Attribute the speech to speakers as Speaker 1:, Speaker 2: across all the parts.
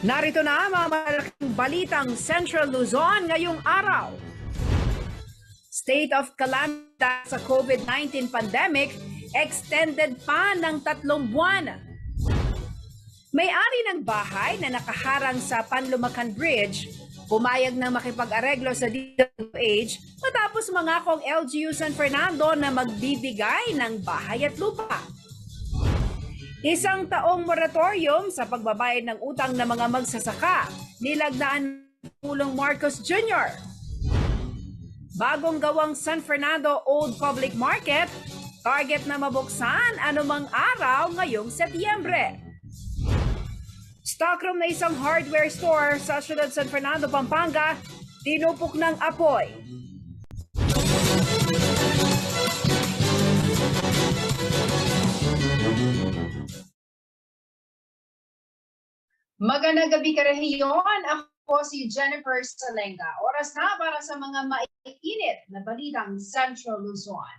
Speaker 1: Narito na ang mga malaking balitang Central Luzon ngayong araw. State of calamity sa COVID-19 pandemic, extended pa ng 3 buwan. May-ari ng bahay na nakaharang sa Panlumacan Bridge, pumayag na makipag-areglo sa DOH matapos mangakong LGU San Fernando na magbibigay ng bahay at lupa. 1 taong moratorium sa pagbabayad ng utang ng mga magsasaka, nilagdaan ng Pangulong Marcos Jr. Bagong gawang San Fernando Old Public Market, target na mabuksan anumang araw ngayong Setyembre. Stockroom na isang hardware store sa Ciudad San Fernando, Pampanga, tinupok ng apoy. Magandang gabi karehiyon. Ako si Jennifer Salenga. Oras na para sa mga maiinit na balitang Central Luzon.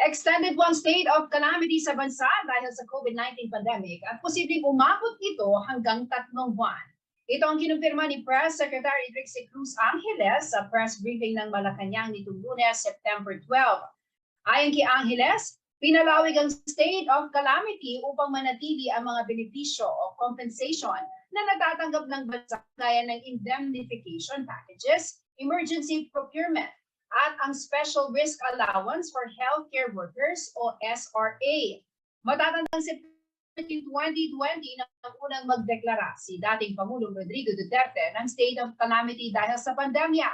Speaker 1: Extended one state of calamity sa bansa dahil sa COVID-19 pandemic at posibleng umabot ito hanggang 3 buwan. Ito ang kinumpirma ni Press Secretary Trixie Cruz Angeles sa press briefing ng Malacanang nitong Lunes, September 12. Ayon kay Angeles, pinalawig ang state of calamity upang manatili ang mga benepisyo o compensation na natatanggap ng bansa gaya ng indemnification packages, emergency procurement, at ang Special Risk Allowance for Healthcare Workers o SRA. Matatandang September 2020 nang unang magdeklara si dating Pangulong Rodrigo Duterte ng state of calamity dahil sa pandemya.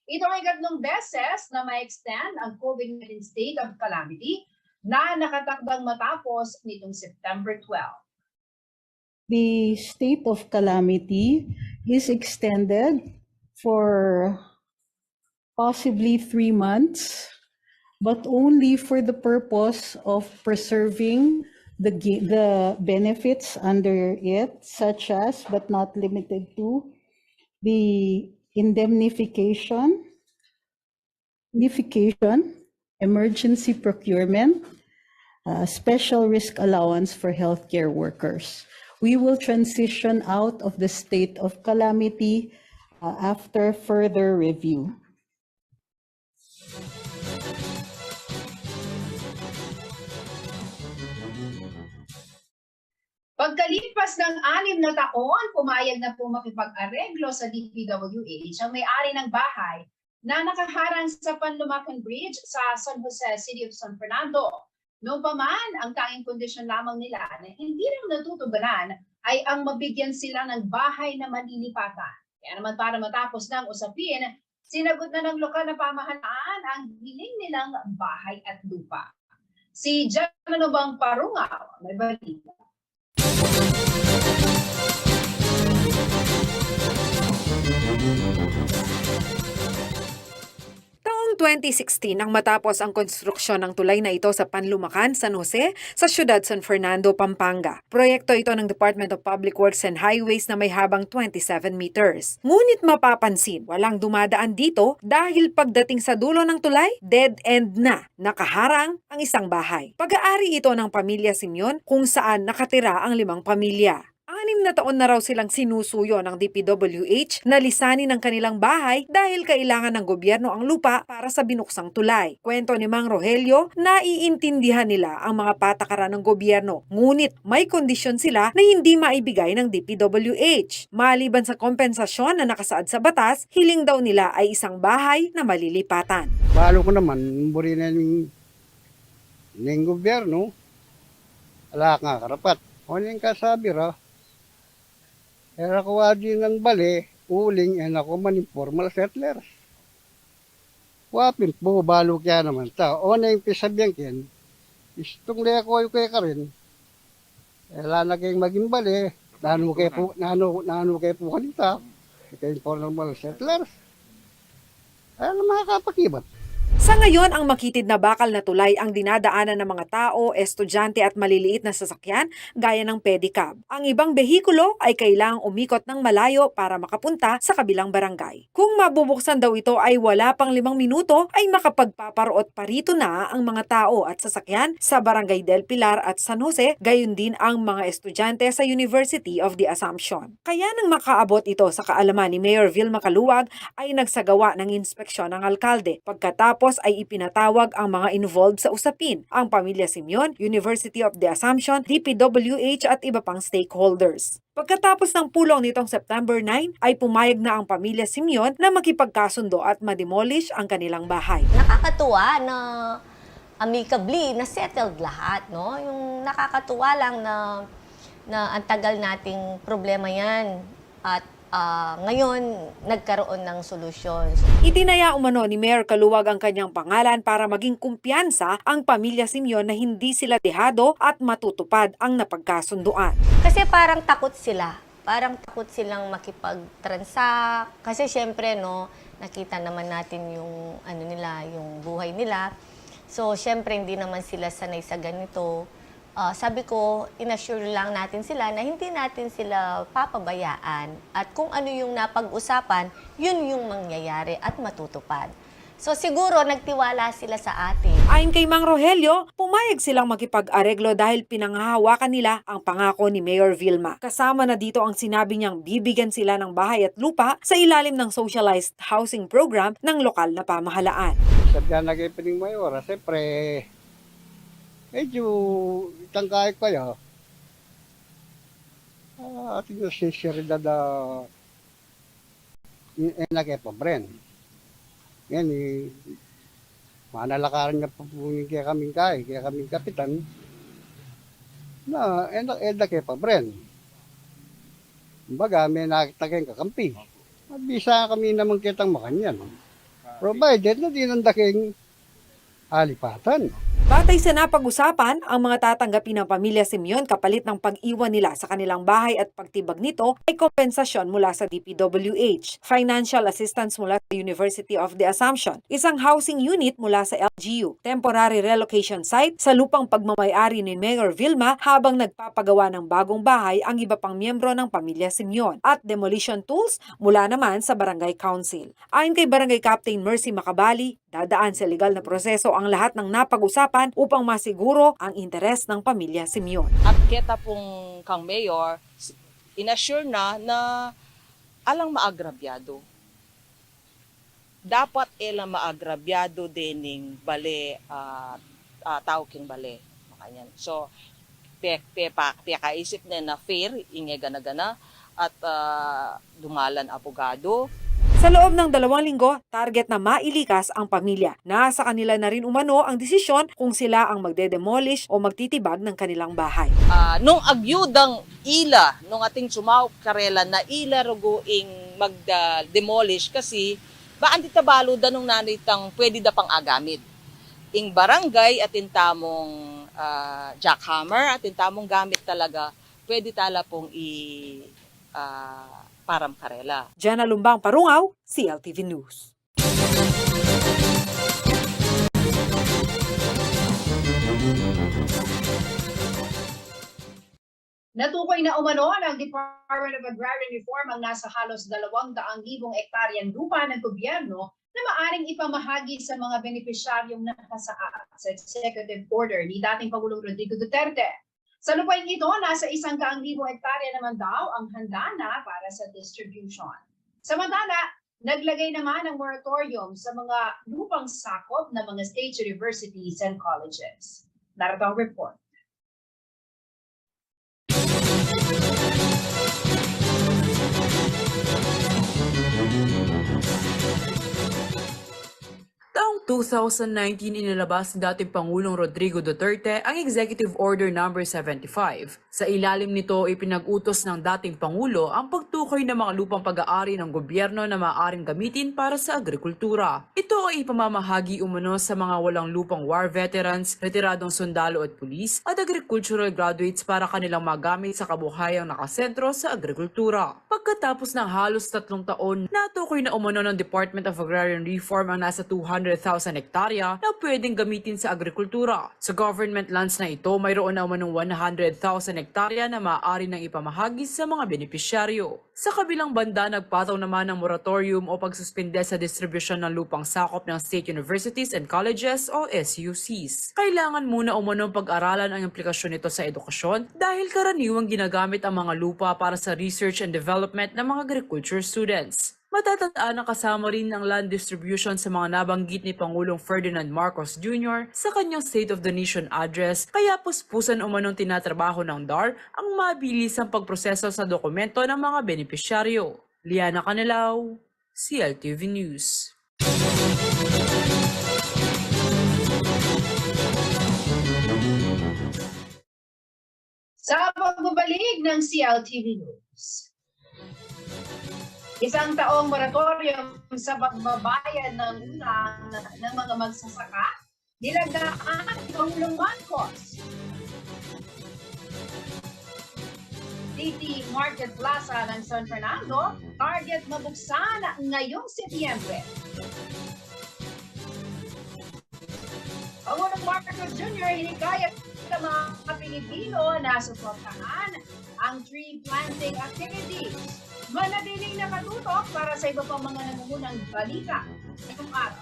Speaker 1: Ito ay 3 beses na ma-extend ang COVID-19 state of calamity na nakatakdang matapos nitong September 12.
Speaker 2: The state of calamity is extended for possibly 3 months, but only for the purpose of preserving the benefits under it, such as, but not limited to, the indemnification, emergency procurement, special risk allowance for healthcare workers. We will transition out of the state of calamity after further review.
Speaker 1: Pagkalipas ng 6 na taon, pumayag na po makipag-areglo sa DPWH ang may-ari ng bahay na nakaharang sa Panlumacan Bridge sa San Jose, City of San Fernando. Noon pa man, ang tanging kondisyon lamang nila na hindi rin natutugunan ay ang mabigyan sila ng bahay na malilipatan. Kaya naman para matapos ng usapin, sinagot na ng lokal na pamahalaan ang hiling nilang bahay at lupa. Si Jan Bang Parungaw, may balita.
Speaker 3: Taong 2016 nang matapos ang konstruksyon ng tulay na ito sa Panlumacan, San Jose, sa Ciudad San Fernando, Pampanga. Proyekto ito ng Department of Public Works and Highways na may habang 27 meters. Ngunit mapapansin, walang dumadaan dito dahil pagdating sa dulo ng tulay, dead end na, nakaharang ang isang bahay. Pag-aari ito ng pamilya Sinyon kung saan nakatira ang 5 pamilya. 6 na taon na raw silang sinusuyo ng DPWH na lisanin ang kanilang bahay dahil kailangan ng gobyerno ang lupa para sa binuksang tulay. Kwento ni Mang Rogelio, naiintindihan nila ang mga patakaran ng gobyerno, ngunit may kondisyon sila na hindi maibigay ng DPWH. Maliban sa kompensasyon na nakasaad sa batas, hiling daw nila ay isang bahay na malilipatan.
Speaker 4: Balo ko naman, buri na ng gobyerno, wala nga karapat. O yung kasabi ra, era ko adi ng bali, uling, ako man informal settlers. Wapin po, balo kaya naman ta. O na yung pisabiyang kin, istong liya ko yung kaya ka rin. Wala na kayong maging bali, nano kayo po kanita, kayo informal settlers. Ay, mga kapakibat.
Speaker 3: Sa ngayon, ang makitid na bakal na tulay ang dinadaanan ng mga tao, estudyante at maliliit na sasakyan gaya ng pedicab. Ang ibang behikulo ay kailangang umikot ng malayo para makapunta sa kabilang barangay. Kung mabubuksan daw ito ay wala pang 5 minuto ay makapagpaparoot pa rito na ang mga tao at sasakyan sa Barangay del Pilar at San Jose, gayon din ang mga estudyante sa University of the Assumption. Kaya nang makaabot ito sa kaalaman ni Mayor Vilma Caluwag ay nagsagawa ng inspeksyon ng alkalde. Pagkatapos ay ipinatawag ang mga involved sa usapin, ang Pamilya Simeon, University of the Assumption, DPWH at iba pang stakeholders. Pagkatapos ng pulong nitong September 9 ay pumayag na ang Pamilya Simeon na makipagkasundo at ma-demolish ang kanilang bahay.
Speaker 5: Nakakatuwa na amicably na settled lahat, no? Yung nakakatuwa lang na ang tagal nating problema yan at ngayon nagkaroon ng solusyon.
Speaker 3: Itinaya umano ni Mayor Caluwag ang kanyang pangalan para maging kumpiyansa ang Pamilya Simeon na hindi sila dehado at matutupad ang napagkasunduan.
Speaker 5: Kasi parang takot sila. Parang takot silang makipag-transact. Kasi syempre, no, nakita naman natin yung ano nila, yung buhay nila. So, syempre, hindi naman sila sanay sa ganito. Sabi ko, inassure lang natin sila na hindi natin sila papabayaan. At kung ano yung napag-usapan, yun yung mangyayari at matutupad. So siguro nagtiwala sila sa atin.
Speaker 3: Ayon kay Mang Rogelio, pumayag silang makipag-areglo dahil pinanghahawakan nila ang pangako ni Mayor Vilma. Kasama na dito ang sinabi niyang bibigyan sila ng bahay at lupa sa ilalim ng socialized housing program ng lokal na pamahalaan.
Speaker 4: Sabi na kay Pining Mayor, siyempre, medyo tangkay ko yun. Ating sinceridad na kay Pabren. Yan manalakaran niya po kaya kaming kapitan na eda kay Pabren. Kumbaga, may nakita kayong kakampi. Bisa kami naman kitang makanyan. Provided na din ang daking alipatan.
Speaker 3: Batay sa napag-usapan, ang mga tatanggapin ng Pamilya Simeon kapalit ng pag-iwan nila sa kanilang bahay at pagtibag nito ay kompensasyon mula sa DPWH, financial assistance mula sa University of the Assumption, isang housing unit mula sa LGU, temporary relocation site sa lupang pagmamayari ni Mayor Vilma habang nagpapagawa ng bagong bahay ang iba pang miyembro ng Pamilya Simeon, at demolition tools mula naman sa Barangay Council. Ayon kay Barangay Captain Mercy Macabali, dadaan sa legal na proseso ang lahat ng napag-usapan upang masiguro ang interes ng Pamilya Simeon.
Speaker 6: At kita pong kang mayor, inassure na alang maagrabyado. Dapat ilang maagrabyado dining bale, tao king bale. Makanyan. So, kaisip na fair, inge gana-gana, at dumalan abogado.
Speaker 3: Sa loob ng 2 linggo, target na mailikas ang pamilya. Nasa kanila na rin umano ang desisyon kung sila ang magde-demolish o magtitibag ng kanilang bahay.
Speaker 6: Nung agyudang ila, nung ating sumawag karela na ila ruguing mag-demolish kasi baan di tabalo da nung nanitang pwede da pang agamit. Ing barangay atin tamong jackhammer, atin tamong gamit talaga, pwede tala pong param karela.
Speaker 3: Jana Lumbang Parungaw, CLTV News.
Speaker 1: Natukoy na umano ng Department of Agrarian Reform ang nasa halos 200,000 ektaryang lupa ng gobyerno na maaring ipamahagi sa mga benepisyaryong nakasaad sa executive order ni dating Pangulong Rodrigo Duterte. Sa lupain ito, nasa 100,000 hektarya naman daw ang handa na para sa distribution. Samantala, naglagay naman ng moratorium sa mga lupang sakop ng mga state universities and colleges. Narito ang report.
Speaker 7: Taong 2019 inilabas ni dating Pangulong Rodrigo Duterte ang Executive Order No. 75. Sa ilalim nito, ipinag-utos ng dating Pangulo ang pagtukoy ng mga lupang pag-aari ng gobyerno na maaaring gamitin para sa agrikultura. Ito ay ipamamahagi umano sa mga walang lupang war veterans, retiradong sundalo at pulis, at agricultural graduates para kanilang magamit sa kabuhayang nakasentro sa agrikultura. Pagkatapos ng halos 3 taon, natukoy na umano ng Department of Agrarian Reform ang nasa 200,000 hektarya na pwedeng gamitin sa agrikultura. Sa government lands na ito, mayroon na umanong 100,000 hektarya na maaari nang ipamahagi sa mga benepisyaryo. Sa kabilang banda, nagpataw naman ng moratorium o pagsuspende sa distribusyon ng lupang sakop ng state universities and colleges o SUCs. Kailangan muna umanong pag-aralan ang implikasyon nito sa edukasyon dahil karaniwang ginagamit ang mga lupa para sa research and development ng mga agriculture students. Matatandaan na kasama rin ng land distribution sa mga nabanggit ni Pangulong Ferdinand Marcos Jr. sa kanyang State of the Nation address, kaya puspusan umanong tinatrabaho ng DAR ang mabilisang pagproseso sa dokumento ng mga benepisyaryo. Liana Canelao, CLTV News.
Speaker 1: Sa pagbabalik ng CLTV News. Isang taong moratorium sa pagbabayad ng utang ng mga magsasaka, nilagdaan ni Pangulong Marcos. City Market Plaza ng San Fernando, target mabuksan ngayong Setyembre. Pangulong Marcos Jr. hinikayat sa mga Pilipino na suportahan ang tree planting activities. Manatiling nakatutok para sa iba pang mga nangungunang balita ngayong araw.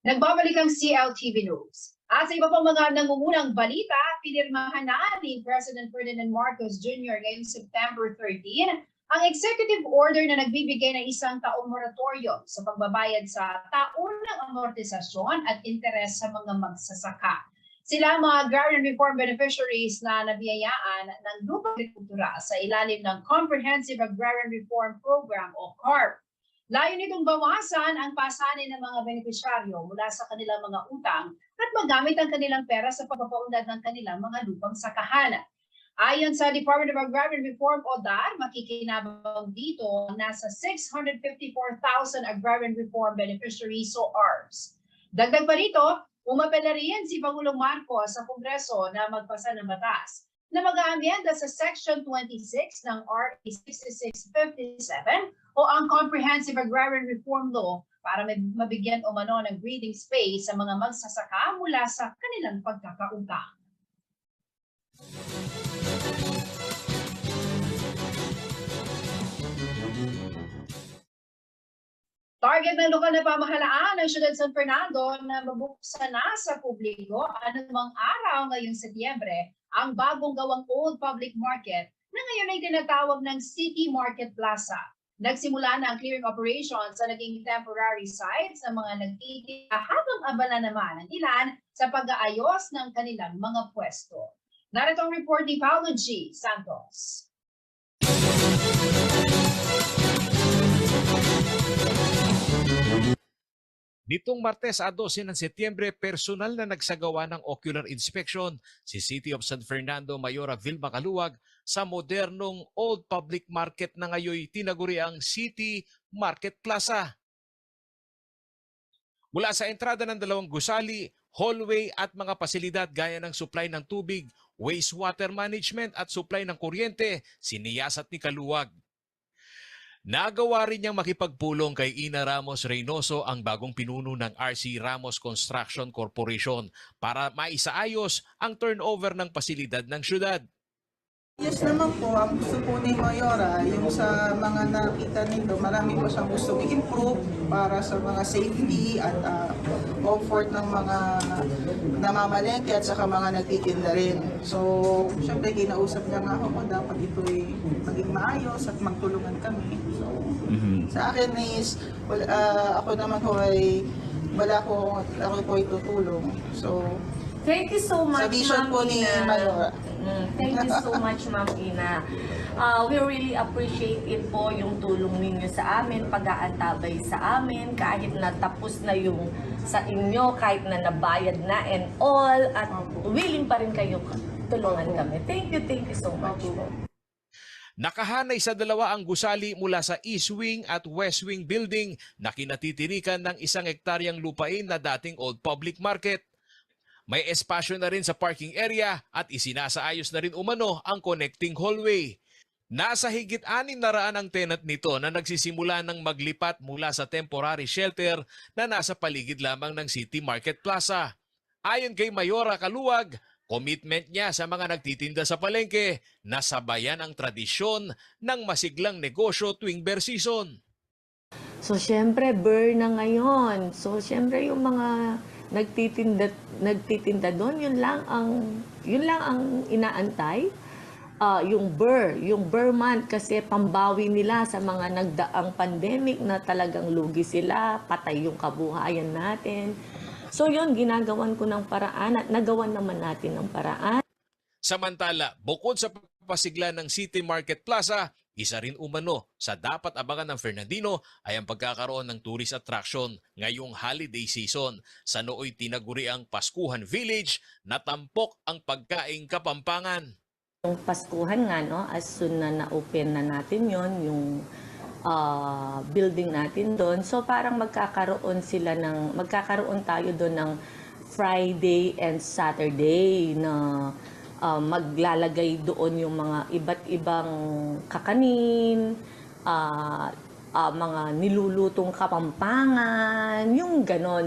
Speaker 1: Nagbabalik ang CLTV News. At sa iba pang mga nangungunang balita, pinirmahan na ni President Ferdinand Marcos Jr. ngayong September 13 ang executive order na nagbibigay ng isang taong moratorium sa pagbabayad sa taunang amortisasyon at interes sa mga magsasaka. Sila ang mga agrarian reform beneficiaries na nabiyayaan ng lupang agrikultura sa ilalim ng Comprehensive Agrarian Reform Program o CARP. Layo nitong bawasan ang pasanin ng mga benepisyaryo mula sa kanilang mga utang at magamit ang kanilang pera sa pagpapaunlad ng kanilang mga lupang sakahan. Ayon sa Department of Agrarian Reform o DAR, makikinabang dito nasa 654,000 agrarian reform beneficiaries o ARBs. Dagdag pa rito, umapela rin si Pangulong Marcos sa Kongreso na magpasa ng batas na mag-aamyenda sa Section 26 ng RA 6657 o ang Comprehensive Agrarian Reform Law para mabigyan umano ng breathing space sa mga magsasaka mula sa kanilang pagkakautang. Target ng lokal na pamahalaan ng Siyudad San Fernando na mabuksan na sa publiko anumang araw ngayong Setyembre ang bagong gawang Old Public Market na ngayon ay tinatawag ng City Market Plaza. Nagsimula na ang clearing operations sa naging temporary sites ng mga nagtitinda habang abala naman ang ilan sa pag-aayos ng kanilang mga pwesto. Narito ang report ni Paulo G. Santos.
Speaker 8: Nitong Martes 12 ng Setyembre, personal na nagsagawa ng ocular inspection si City of San Fernando Mayora Vilma Caluwag sa modernong Old Public Market na ngayon tinaguriang City Market Plaza. Mula sa entrada ng dalawang gusali, hallway at mga pasilidad gaya ng supply ng tubig, wastewater management at supply ng kuryente, siniyasat ni Caluwag. Nagawa rin niyang makipagpulong kay Ina Ramos Reynoso, ang bagong pinuno ng RC Ramos Construction Corporation, para maisaayos ang turnover ng pasilidad ng syudad.
Speaker 9: Yes naman po, ang gusto po ni Mayora, yung sa mga nakita nito, marami po siyang gusto i-improve para sa mga safety at comfort ng mga namamalengke at saka mga nagtitinda rin. So, syempre kinausap niya nga ako kung dapat ito maging maayos at magtulungan kami. So, sa akin is, ako naman po ay, ako po ay tutulong. So,
Speaker 5: Thank you so much,
Speaker 9: sa vision po ni Mayora.
Speaker 5: Thank you so much, Ma'am Ina. We really appreciate it po yung tulong ninyo sa amin, pag-aantabay sa amin, kahit na tapos na yung sa inyo, kahit na nabayad na and all, at willing pa rin kayo tulungan kami. Thank you so much po.
Speaker 8: Nakahanay sa dalawa ang gusali mula sa East Wing at West Wing building na kinatitirikan ng 1 hektaryang lupain na dating Old Public Market. May espasyo na rin sa parking area at isinasaayos na rin umano ang connecting hallway. Nasa higit 600 ang tenant nito na nagsisimula ng maglipat mula sa temporary shelter na nasa paligid lamang ng City Market Plaza. Ayon kay Mayora Kaluwag, commitment niya sa mga nagtitinda sa palengke na sabayan ang tradisyon ng masiglang negosyo tuwing bear season.
Speaker 5: So, syempre, burn na ngayon. So, syempre, yung mga nagtitinda doon, yun lang ang inaantay. Yung Burr month kasi pambawi nila sa mga nagdaang pandemic na talagang lugi sila, patay yung kabuhayan natin. So yun, ginagawan ko ng paraan at nagawan naman natin ng paraan.
Speaker 8: Samantala, bukod sa papasigla ng City Market Plaza, isa rin umano sa dapat abangan ng Fernandino ay ang pagkakaroon ng tourist attraction ngayong holiday season. Sa nooy tinaguri ang Paskuhan Village na tampok ang pagkaing Kapampangan.
Speaker 5: Yung Paskuhan nga, no, as soon na na-open na natin yon yung building natin doon. So parang magkakaroon tayo doon ng Friday and Saturday na maglalagay doon yung mga iba't ibang kakanin, mga nilulutong Kapampangan, yung ganon.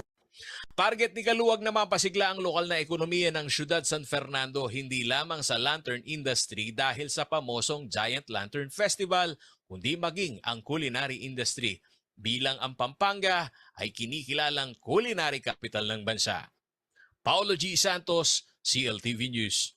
Speaker 8: Target ni Kaluwag na mapasigla ang lokal na ekonomiya ng Ciudad San Fernando hindi lamang sa lantern industry dahil sa pamosong Giant Lantern Festival, kundi maging ang culinary industry bilang ang Pampanga ay kinikilalang culinary capital ng bansa. Paolo G. Santos, CLTV News.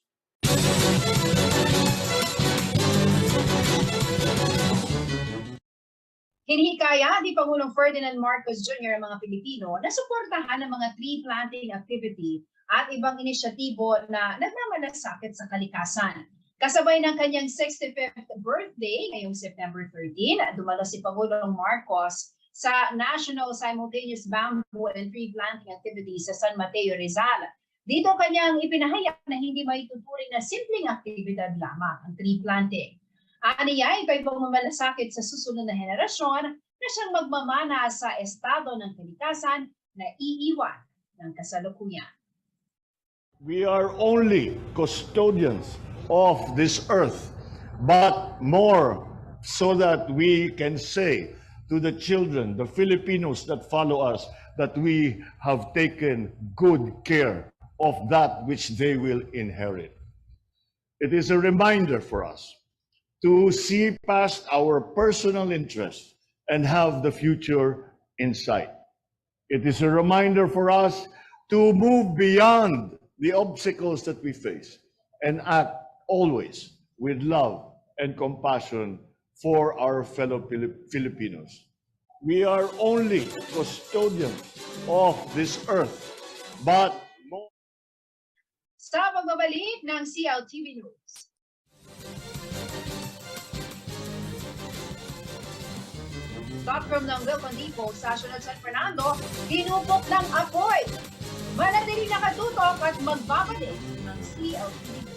Speaker 1: Hinihikaya ni Pangulong Ferdinand Marcos Jr. ang mga Pilipino na suportahan ang mga tree planting activity at ibang inisyatibo na nagmamalasakit sa kalikasan. Kasabay ng kanyang 65th birthday ngayong September 13, dumalo si Pangulong Marcos sa National Simultaneous Bamboo and Tree Planting Activity sa San Mateo, Rizal. Dito kanyang ipinahayag na hindi maituturing na simpleng aktibidad lamang ang tree planting. Aniya, ito'y pagmamalasakit sa susunod na henerasyon na siyang magmamana sa estado ng kalikasan na iiwan ng kasalukuyan.
Speaker 10: We are only custodians of this earth, but more so that we can say to the children, the Filipinos that follow us, that we have taken good care of that which they will inherit. It is a reminder for us to see past our personal interests and have the future in sight. It is a reminder for us to move beyond the obstacles that we face and act always with love and compassion for our fellow Filipinos. We are only custodians of this earth, but more.
Speaker 1: Sa pagbabalik ng CLTV News. Stockroom ng Wilcon Depot sa Ciudad San Fernando, tinupok ng apoy. Manatili nakatutok at magbabalik ng CLTV.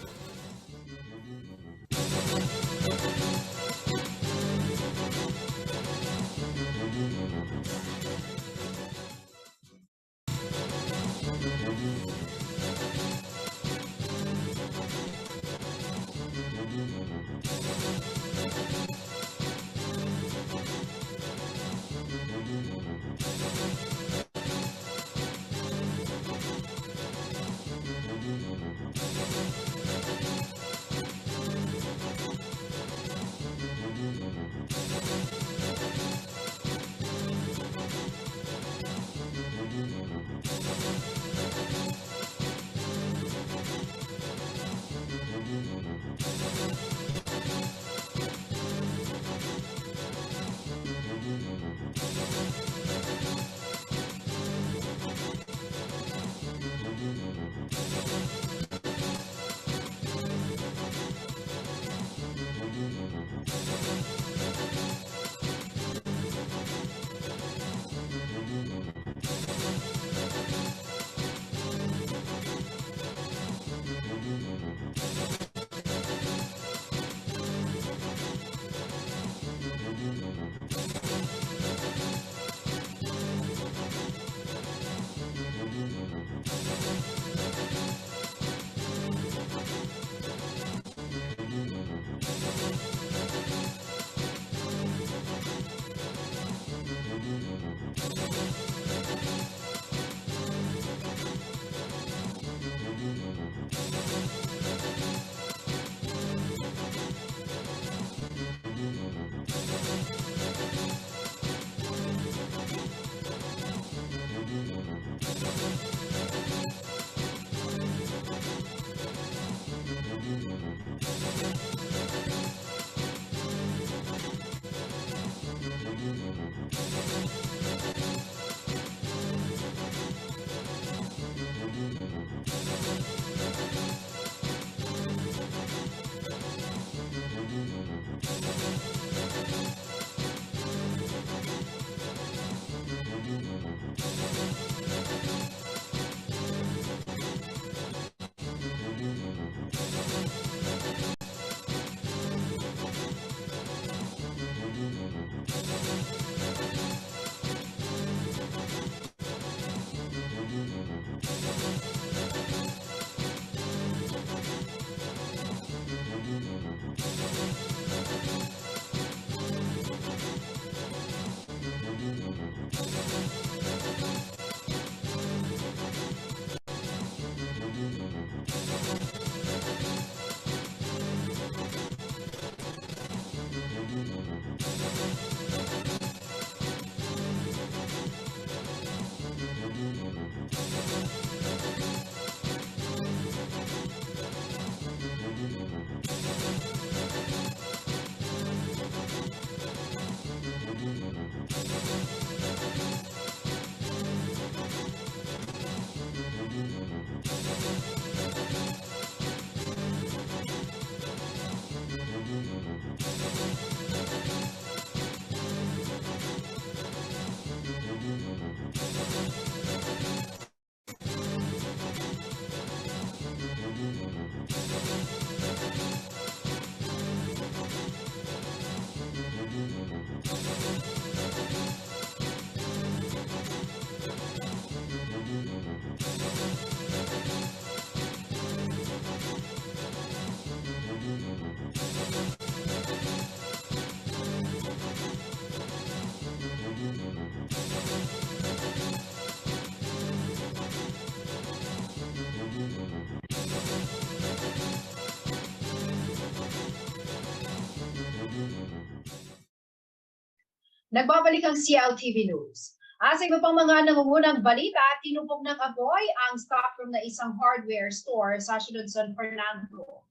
Speaker 1: Nagbabalik ang CLTV News. Sa iba pang mga nangungunang balita, tinupok ng apoy ang stockroom na isang hardware store sa Ciudad San Fernando.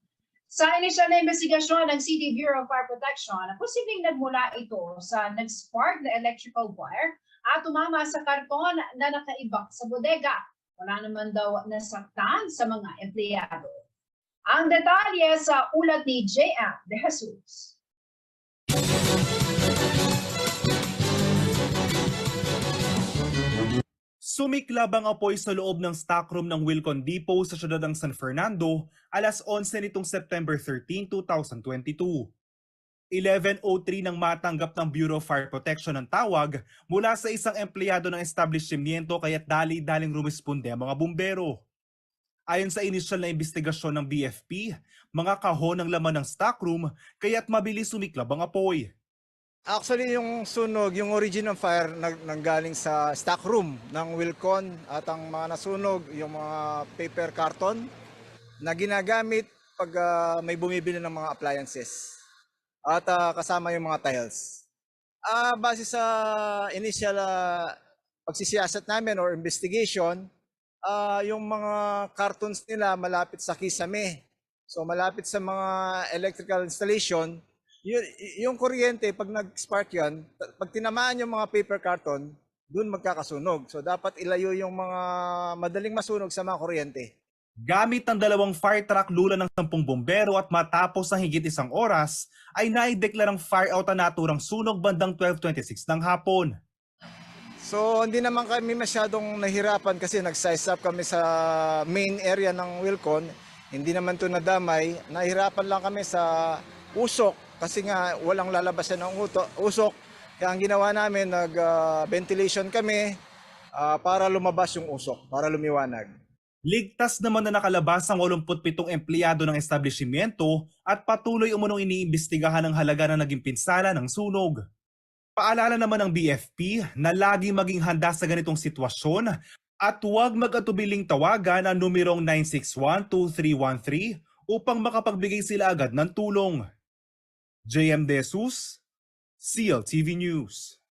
Speaker 1: Sa inisyal na investigasyon ng City Bureau of Fire Protection, posibleng nagmula ito sa nag-spark na electrical wire at tumama sa karton na nakaibak sa bodega. Wala naman daw nasaktan sa mga empleyado. Ang detalye sa ulat ni JM De Jesus.
Speaker 11: Sumiklab ang apoy sa loob ng stockroom ng Wilcon Depot sa siyudad ng San Fernando alas 11 nitong September 13, 2022. 11:03 nang matanggap ng Bureau of Fire Protection ang tawag mula sa isang empleyado ng establishmento kaya't dali-daling rumisponde ang mga bumbero. Ayon sa inisyal na investigasyon ng BFP, mga kahon ang laman ng stockroom kaya't mabilis sumiklab ang apoy.
Speaker 12: Actually, yung sunog, yung origin ng fire nanggaling sa stockroom ng Wilcon at ang mga nasunog, yung mga paper carton na ginagamit pag may bumibili ng mga appliances at kasama yung mga tiles. Base sa initial pagsisiyasat namin or investigation, yung mga cartons nila malapit sa kisame. So malapit sa mga electrical installation, yung kuryente, pag nag-spark yan, pag tinamaan yung mga paper carton, dun magkakasunog. So dapat ilayo yung mga madaling masunog sa mga kuryente.
Speaker 11: Gamit ng 2 fire truck lula ng 10 bombero at matapos ng higit 1 oras, ay naideklarang fire out ang naturang sunog bandang 12:26 ng hapon.
Speaker 12: So hindi naman kami masyadong nahirapan kasi nag-size up kami sa main area ng Wilcon. Hindi naman ito nadamay. Nahirapan lang kami sa usok. Kasi nga walang lalabasan ng usok. Kaya ang ginawa namin, nag-ventilation kami para lumabas yung usok, para lumiwanag.
Speaker 11: Ligtas naman na nakalabas ang 87 empleyado ng establishmento at patuloy umunong iniimbestigahan ang halaga na naging pinsala ng sunog. Paalala naman ng BFP na lagi maging handa sa ganitong sitwasyon at huwag mag-atubiling tawagan ang numerong 961-2313 upang makapagbigay sila agad ng tulong. JM De Jesus, CLTV News.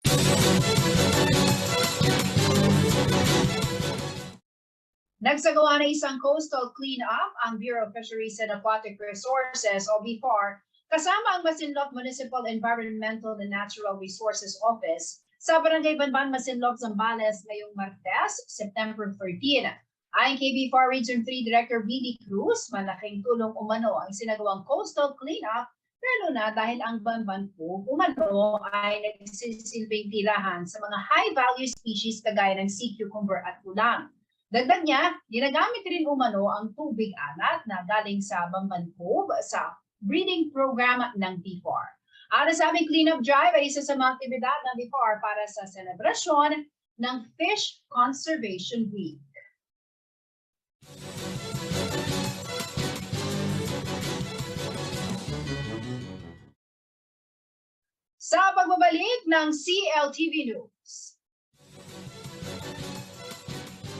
Speaker 1: Nagsagawa na isang coastal cleanup ang Bureau of Fisheries and Aquatic Resources o BFAR Kasama ang Masinloc Municipal Environmental and Natural Resources Office sa Barangay Banban, Masinloc, Zambales ngayong Martes, September 13. Ayon kay BFAR Region 3 Director Billy Cruz, malaking tulong umano ang sinagawang coastal cleanup, lalo na dahil ang Banban po umano ay nagsisilbing tirahan sa mga high-value species kagaya ng sea cucumber at ulang. Dagdag niya, ginagamit rin umano ang tubig alat na galing sa Banban Cove sa breeding program ng BFAR. Ang nasabing cleanup drive ay isa sa mga aktibidad ng BFAR para sa selebrasyon ng Fish Conservation Week. Sa pagbabalik ng CLTV News.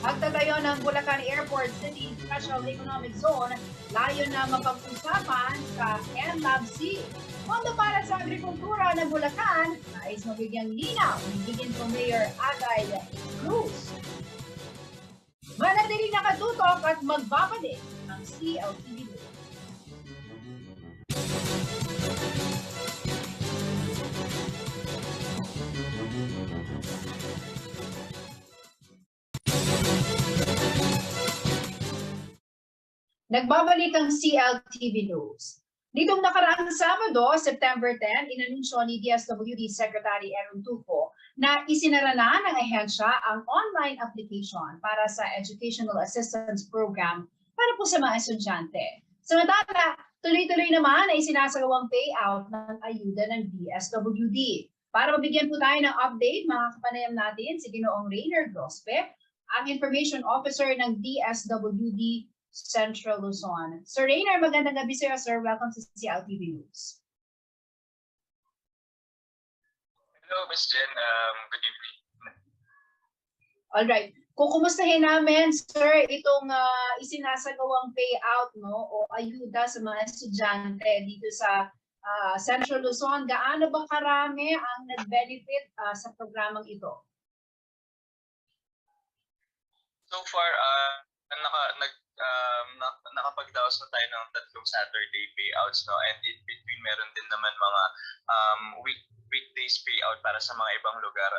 Speaker 1: Pagtatayo ng Bulacan Airport City Special Economic Zone, layo na mapag-usapan sa NLABC. Pondo para sa agrikultura ng Bulacan, nais mabigyang linaw ni Diginto Mayor Agay Cruz. Manatiling nakatutok at magbabalik ang CLTV News. Nagbabalik ang CLTV News. Nitong nakaraang Sabado, September 10, inanunsyo ni DSWD Secretary Aaron Tulfo na isinara na ng ahensya ang online application para sa Educational Assistance Program para po sa mga estudyante. Samantala, tuloy-tuloy naman ay sinasagawang payout ng ayuda ng DSWD. Para mabigyan po tayo ng update, mga kapanayam natin, si Ginoong Rainer Grospe, ang Information Officer ng DSWD Central Luzon. Sir Rainer, magandang gabi sa iyo, sir. Welcome to CLTV News.
Speaker 13: Hello, Ms. Jen. Good evening.
Speaker 1: Alright. Kukumustahin namin, sir, itong isinasagawang payout o ayuda sa mga estudyante dito sa Central Luzon. Gaano ba karami ang nag-benefit sa programang ito?
Speaker 13: So far, nakapagdaos na tayo ng 3 Saturday payouts, no? And in between, meron din naman mga weekdays payout para sa mga ibang lugar.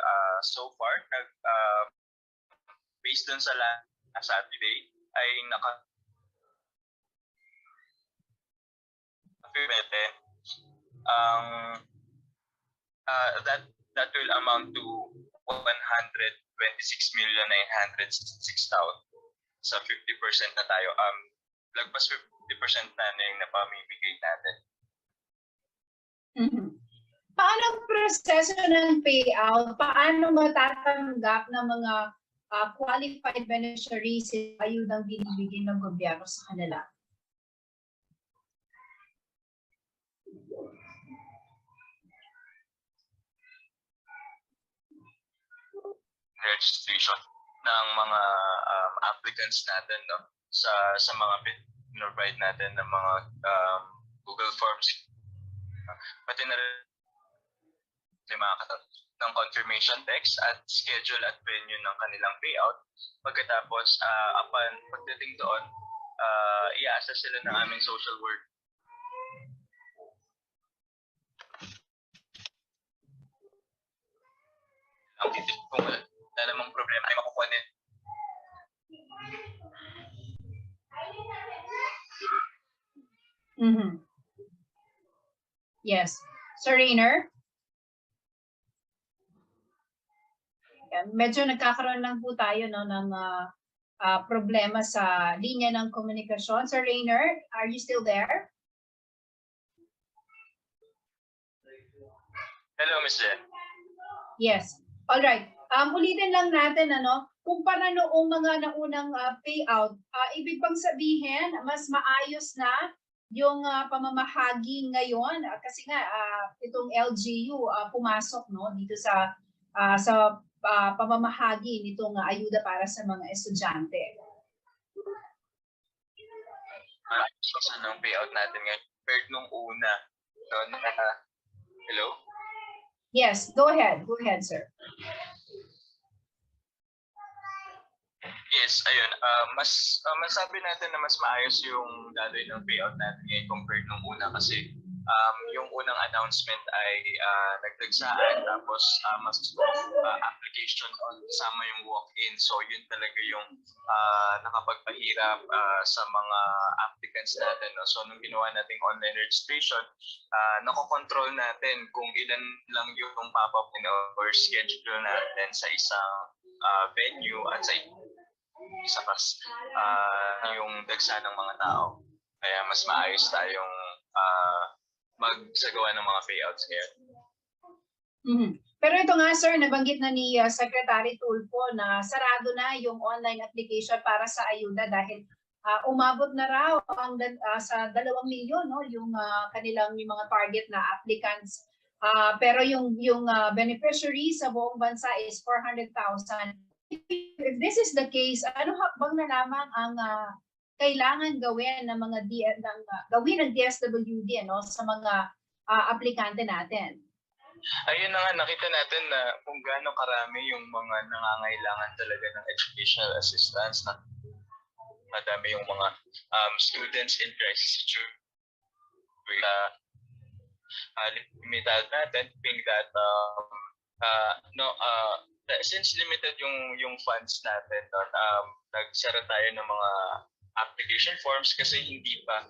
Speaker 13: So far, based dun sa last Saturday, ay that will amount to 126,966,000. So 50% na tayo. Lagpas 50% na yung napamimigay natin.
Speaker 1: Mm-hmm. Paano ang proseso ng payout? Paano matatanggap ng mga qualified beneficiaries yung ayudang binibigyan ng gobyerno sa kanila?
Speaker 13: Registration ng mga applicants natin, no, sa mga provide natin ng mga Google Forms, pati na rin mga ng confirmation text at schedule at venue ng kanilang payout. Pagkatapos, upon pagdating doon, i-assess sila ng aming social work. Ang titik kung wala namang problema ay makukuha din.
Speaker 1: Mm-hmm. Yes. Sir Rainer? Medyo nagkakaroon lang po tayo ng problema sa linya ng komunikasyon. Sir Rainer, are you still there?
Speaker 13: Hello, Ms. Jen.
Speaker 1: Yes. All right. Ulitin lang natin, kumpara noong mga naunang payout, ibig bang sabihin, mas maayos na yung pamamahagi ngayon? Kasi nga, itong LGU pumasok dito sa pamamahagi nitong ayuda para sa mga estudyante.
Speaker 13: So, anong payout natin ngayon? Compared nung una. Hello?
Speaker 1: Yes, go ahead. Go ahead, sir.
Speaker 13: Yes, ayun. Masabi natin na mas maayos yung gagawin ng payout natin ngayon compared nung una kasi yung unang announcement ay nagdagsaan, tapos mas application on kasama yung walk-in. So yun talaga yung nakapagpahirap sa mga applicants natin. No? So nung ginawa nating online registration, nakokontrol natin kung ilan lang yung pop-up or schedule natin sa isang venue at sa isa pas yung dagsa ng mga tao. Kaya mas maayos tayong magsagawa ng mga payouts ngayon.
Speaker 1: Pero ito nga sir, nabanggit na ni Secretary Tulfo na sarado na yung online application para sa ayuda dahil umabot na raw ang sa 2 milyon no yung kanilang yung mga target na applicants. Pero yung beneficiary sa buong bansa is 400,000. If this is the case, ano hakbang na lamang ang kailangan gawin ng mga gawin ng DSWD no sa mga aplikante natin?
Speaker 13: Ayun na nga, nakita natin na kung gaano karami yung mga nangangailangan talaga ng educational assistance, na madami yung mga students in crisis situation. Limited natin, being that since limited yung funds natin, nagsara tayo ng mga application forms kasi hindi pa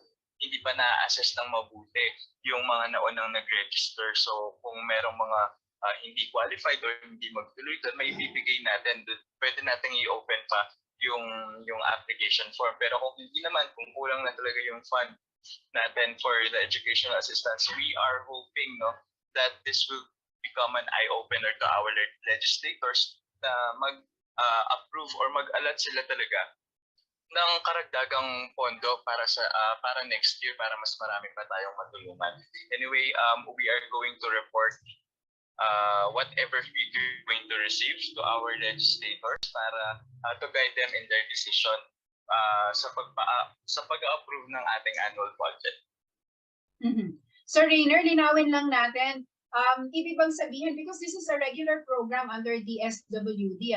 Speaker 13: na-assess ng mabuti yung mga naunang nag-register. So kung merong mga hindi qualified or hindi magtuloy doon, may ibibigay natin doon. Pwede natin i-open pa yung application form. Pero kung hindi naman, kung kulang na talaga yung fund natin for the educational assistance, we are hoping that this will become an eye-opener to our legislators na mag-approve or mag-allot sila talaga ng karagdagang pondo para next year, para mas marami pa tayong matulungan. Anyway, we are going to report whatever figure we're going to receive to our legislators para to guide them in their decision sa pag-approve ng ating annual budget.
Speaker 1: So Rainer, linawin lang natin, ibig bang sabihin, because this is a regular program under DSWD,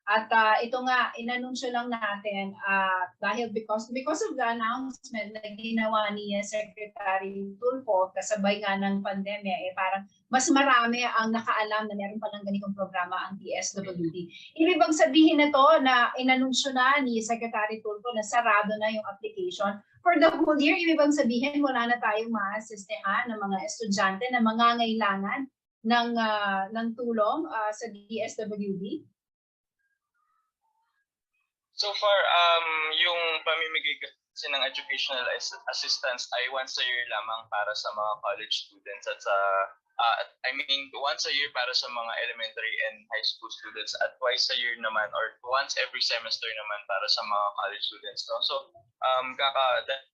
Speaker 1: at ito nga, inanunsyo lang natin dahil because of the announcement na ginawa ni Secretary Tulfo kasabay nga ng pandemya, parang mas marami ang nakaalam na meron palang ganitong programa ang DSWD. Ibig bang sabihin na to na inanunsyo na ni Secretary Tulfo na sarado na yung application for the whole year? Ibig bang sabihin wala na tayong ma-assistehan ng mga estudyante na mangangailangan ng tulong sa DSWD?
Speaker 13: So far, yung pamimigay kasi ng educational assistance ay once a year lamang para sa mga college students at once a year para sa mga elementary and high school students at twice a year naman or once every semester naman para sa mga college students. So,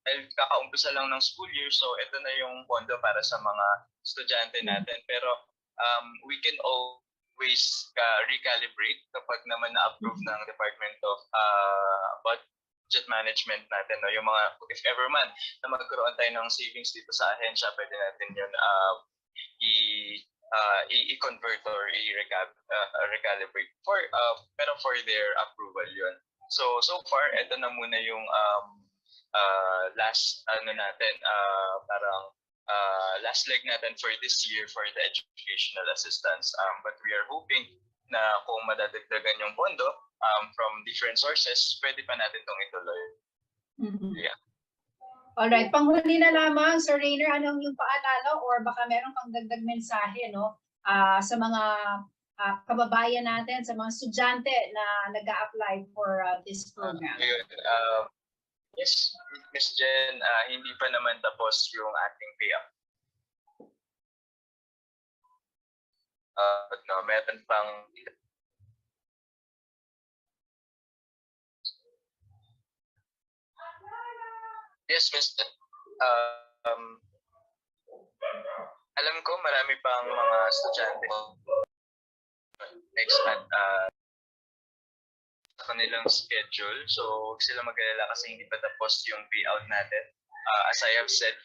Speaker 13: dahil kakaumpisa lang ng school year, so ito na yung pondo para sa mga estudyante natin. Pero we can always recalibrate kapag naman na-approve ng Department of Budget Management natin. Yung mga, if ever man na magkaroon tayo ng savings dito sa ahensya, pwede natin yun i-convert or recalibrate pero for their approval yun. So far, ito na muna yung last last leg natin for this year for the educational assistance. But we are hoping na kung madadagdagan yung pondo from different sources, pwede pa natin itong ituloy. Yeah.
Speaker 1: Alright, panghuli na lamang, Sir Rainer, anong yung paalala or baka meron kang dagdag mensahe sa mga kababayan natin, sa mga estudyante na nag-a-apply for this program?
Speaker 13: Yes, Ms. Jen, hindi pa naman tapos yung ating payout. Meron pang yes, Ms. Jen. Alam ko marami pang mga estudyante next kanilang schedule. So, huwag sila mag-alala kasi hindi pa tapos yung payout natin. As I have said,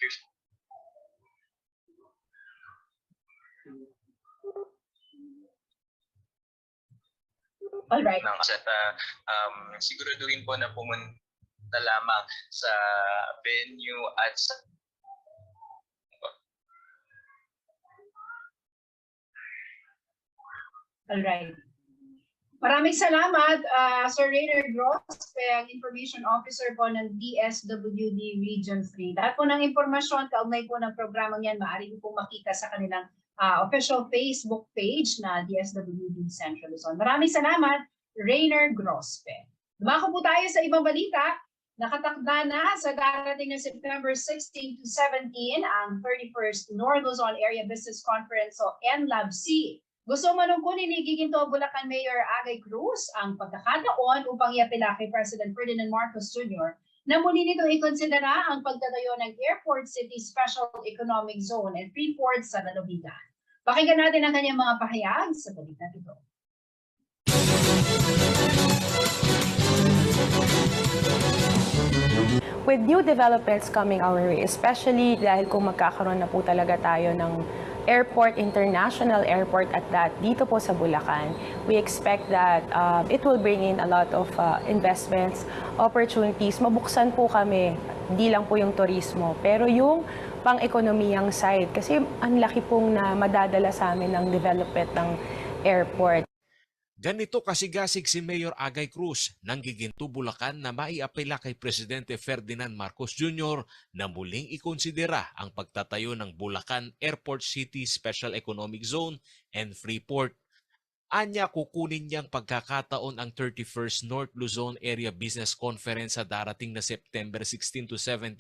Speaker 1: alright.
Speaker 13: Siguraduhin po na pumunta lamang sa venue at sa
Speaker 1: Alright. Maraming salamat, Sir Rainer Grospe, ang Information Officer po ng DSWD Region 3. Lahat po ng impormasyon, kaugnay po ng programang yan, maaari po makita sa kanilang official Facebook page na DSWD Central Luzon. Maraming salamat, Rainer Grospe. Dumako po tayo sa ibang balita. Nakatakda na sa darating na September 16 to 17 ang 31st North Luzon Area Business Conference o NLABC. Gusto manungkunin ni Giginto Bulacan Mayor Agay Cruz ang pagkakataon upang iapela kay President Ferdinand Marcos Jr. na muli nito ikonsidera ang pagtatayo ng Airport City Special Economic Zone and free port sa lalawigan. Pakinggan natin ang kanyang mga pahayag sa balita ito.
Speaker 14: With new developments coming our way, especially dahil kung magkakaroon na po talaga tayo ng airport, international airport at that dito po sa Bulacan, we expect that it will bring in a lot of investments, opportunities. Mabuksan po kami, hindi lang po yung turismo, pero yung pang-ekonomiyang side. Kasi ang laki pong na madadala sa amin ng development ng airport.
Speaker 8: Ganito kasigasig si Mayor Agay Cruz ng Giginto, Bulacan na maiapela kay Presidente Ferdinand Marcos Jr. na muling ikonsidera ang pagtatayo ng Bulacan Airport City Special Economic Zone and free port. Anya kukunin niyang pagkakataon ang 31st North Luzon Area Business Conference sa darating na September 16 to 17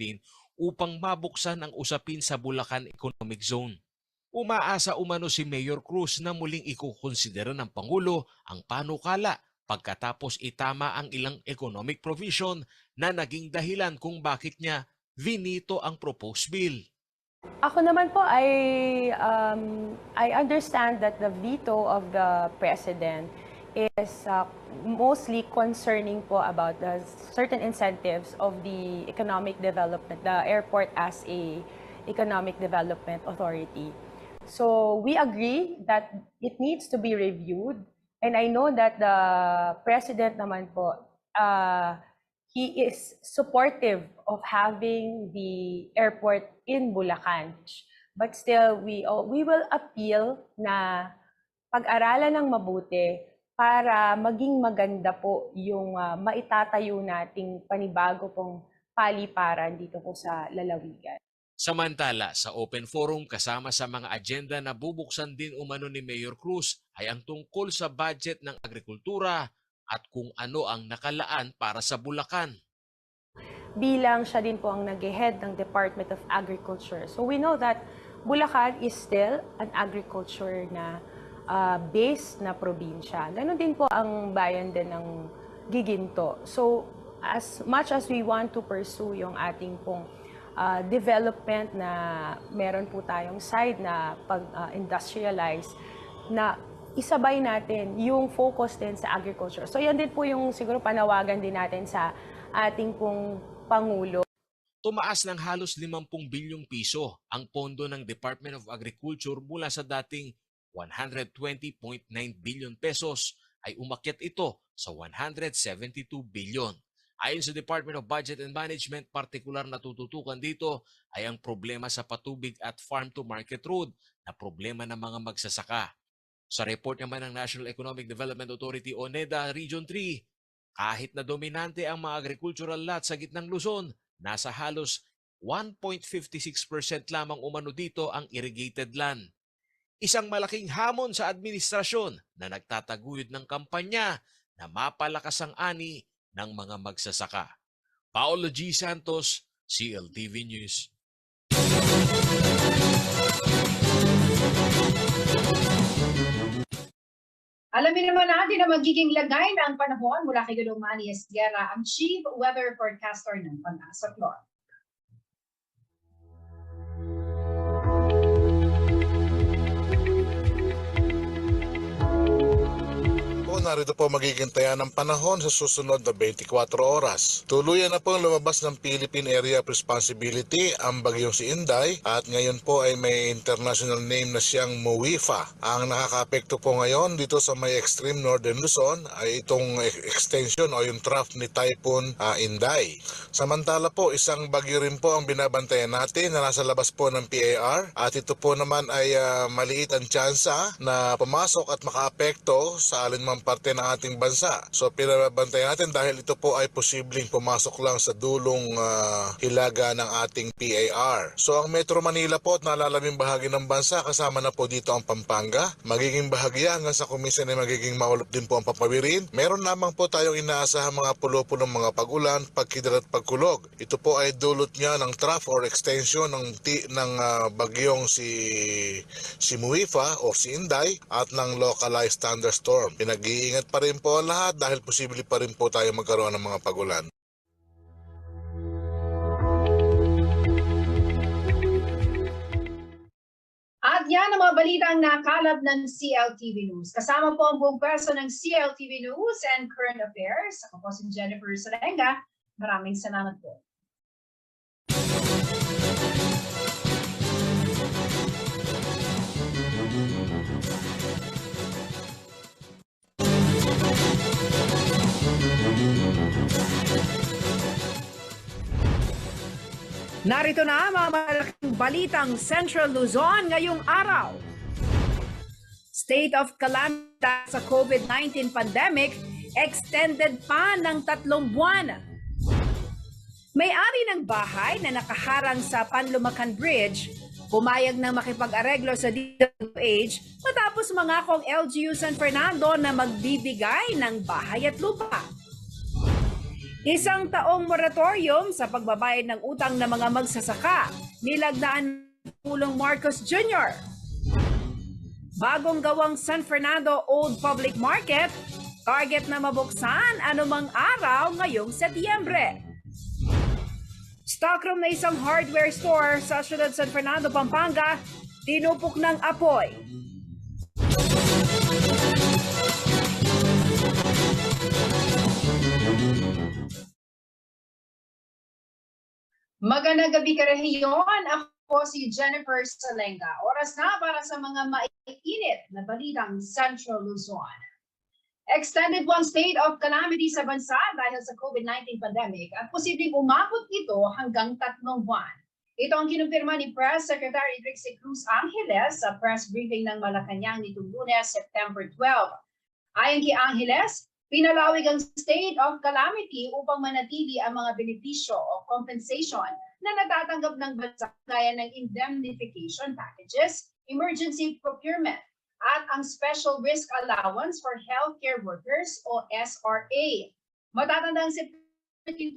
Speaker 8: upang mabuksan ang usapin sa Bulacan Economic Zone. Umaasa umano si Mayor Cruz na muling ikukonsidera ng Pangulo ang panukala pagkatapos itama ang ilang economic provision na naging dahilan kung bakit niya vinito ang proposed bill.
Speaker 14: Ako naman po, I understand that the veto of the President is mostly concerning po about the certain incentives of the economic development, the airport as a economic development authority. So we agree that it needs to be reviewed, and I know that the President naman po, he is supportive of having the airport in Bulacan. But still, we will appeal na pag-aralan ng mabuti para maging maganda po yung maitatayo nating panibago pong paliparan dito po sa lalawigan.
Speaker 8: Samantala, sa open forum kasama sa mga agenda na bubuksan din umano ni Mayor Cruz ay ang tungkol sa budget ng agrikultura at kung ano ang nakalaan para sa Bulacan.
Speaker 14: Bilang siya din po ang nag-head ng Department of Agriculture. So we know that Bulacan is still an agriculture na based na probinsya. Ganon din po ang bayan din ng Giginto. So as much as we want to pursue yung ating pong development na meron po tayong side na pag-industrialize, na isabay natin yung focus din sa agriculture. So yan din po yung siguro panawagan din natin sa ating pong Pangulo.
Speaker 8: Tumaas ng halos 50 bilyong piso ang pondo ng Department of Agriculture mula sa dating 120.9 billion pesos ay umakyat ito sa 172 billion. Ayon sa Department of Budget and Management, partikular na tututukan dito ay ang problema sa patubig at farm-to-market road na problema ng mga magsasaka. Sa report naman ng National Economic Development Authority o NEDA Region 3, kahit na dominante ang mga agricultural lot sa gitnang Luzon, nasa halos 1.56% lamang umano dito ang irrigated land. Isang malaking hamon sa administrasyon na nagtataguyod ng kampanya na mapalakas ang ani ng mga magsasaka. Paolo G. Santos, CLTV News.
Speaker 1: Alamin naman natin na magiging lagay ng panahon mula kay Gulong Manny Esguerra, ang Chief Weather Forecaster ng Pag-asa Flor.
Speaker 15: narito po magiging taya ng panahon sa susunod na 24 oras. Tuluyan na pong lumabas ng Philippine Area of Responsibility ang bagyong si Inday at ngayon po ay may international name na siyang MUIFA. Ang nakakaapekto po ngayon dito sa may extreme northern Luzon ay itong extension o yung trough ni Typhoon Inday. Samantala po, isang bagyo rin po ang binabantayan natin na nasa labas po ng PAR at ito po naman ay maliit ang tsansa na pumasok at makaapekto sa alinmang parte ng ating bansa. So pinabantayan natin dahil ito po ay posibleng pumasok lang sa dulong hilaga ng ating PAR. So ang Metro Manila po at nalalaming bahagi ng bansa kasama na po dito ang Pampanga. Magiging bahagya hanggang sa kuminsan ay magiging maulap din po ang Pampawirin. Meron lamang po tayong inaasahang mga pulo-pulong mga pag-ulan, pagkidlat at pagkulog. Ito po ay dulot niya ng trough or extension ng bagyong si MUIFA o si Inday at ng localized thunderstorm. Pinag-iingat pa rin po ang lahat dahil posible pa rin po tayo magkaroon ng mga pag-ulan.
Speaker 1: At yan ang mga balitang nakalap ng CLTV News. Kasama po ang buong pwersa ng CLTV News and Current Affairs. Ako po si Jennifer Salenga. Maraming salamat po.
Speaker 3: Narito na ang mga malaking balitang Central Luzon ngayong araw. State of calamity sa COVID-19 pandemic extended pa ng 3 buwan. May-ari ng bahay na nakaharang sa Panlumacan Bridge pumayag na makipag-areglo sa DOH matapos mangakong LGU San Fernando na magbibigay ng bahay at lupa. 1 taong moratorium sa pagbabayad ng utang ng mga magsasaka, nilagnaan ng Pulong Marcos Jr. Bagong gawang San Fernando Old Public Market, target na mabuksan anumang araw ngayong Setyembre. Stockroom na isang hardware store sa siyudad San Fernando, Pampanga, tinupok ng apoy.
Speaker 1: Magandang gabi ka rehiyon. Ako si Jennifer Salenga. Oras na para sa mga maiinit na balitang Central Luzon. Extended one state of calamity sa bansa dahil sa COVID-19 pandemic at posibleng umabot ito hanggang 3 buwan. Ito ang kinumpirma ni Press Secretary Trixie Cruz Angeles sa press briefing ng Malacanang nitong Lunes, September 12. Ayon kay Angeles, pinalawig ang state of calamity upang manatili ang mga benepisyo o compensation na natatanggap ng bansa gaya ng indemnification packages, emergency procurement, at ang Special Risk Allowance for Healthcare Workers o SRA. Matatandang September 20